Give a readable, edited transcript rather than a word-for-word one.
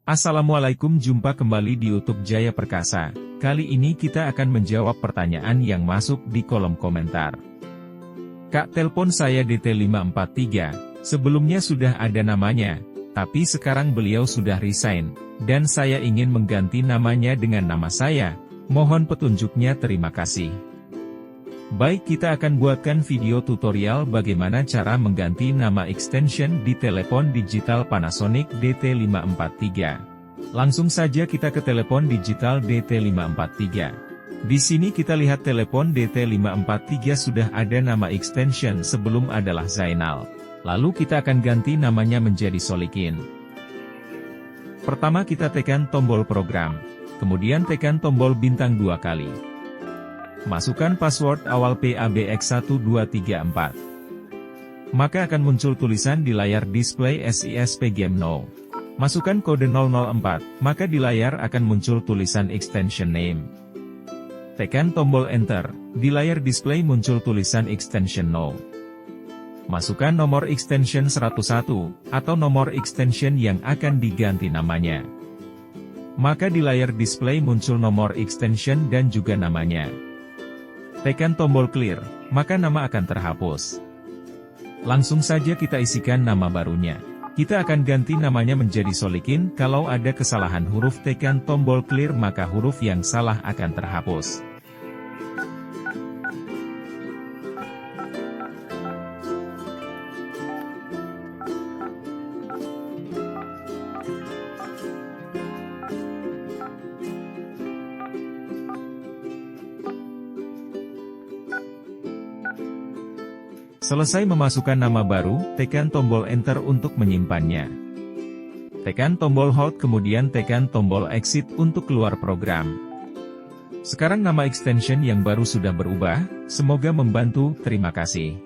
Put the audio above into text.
Assalamualaikum, jumpa kembali di YouTube Jaya Perkasa. Kali ini kita akan menjawab pertanyaan yang masuk di kolom komentar. Kak, telepon saya DT543, sebelumnya sudah ada namanya, tapi sekarang beliau sudah resign, dan saya ingin mengganti namanya dengan nama saya. Mohon petunjuknya, terima kasih. Baik, kita akan buatkan video tutorial bagaimana cara mengganti nama extension di telepon digital Panasonic DT543. Langsung saja kita ke telepon digital DT543. Di sini kita lihat telepon DT543 sudah ada nama extension, sebelum adalah Zainal. Lalu kita akan ganti namanya menjadi Solikin. Pertama kita tekan tombol program, kemudian tekan tombol bintang 2 kali. Masukkan password awal PABX1234. Maka akan muncul tulisan di layar display SISP Game Now. Masukkan kode 004, maka di layar akan muncul tulisan extension name. Tekan tombol enter, di layar display muncul tulisan extension now. Masukkan nomor extension 101, atau nomor extension yang akan diganti namanya. Maka di layar display muncul nomor extension dan juga namanya. Tekan tombol clear, maka nama akan terhapus. Langsung saja kita isikan nama barunya. Kita akan ganti namanya menjadi Solikin. Kalau ada kesalahan huruf, tekan tombol clear, maka huruf yang salah akan terhapus. Selesai memasukkan nama baru, tekan tombol enter untuk menyimpannya. Tekan tombol hold, kemudian tekan tombol exit untuk keluar program. Sekarang nama extension yang baru sudah berubah, semoga membantu, terima kasih.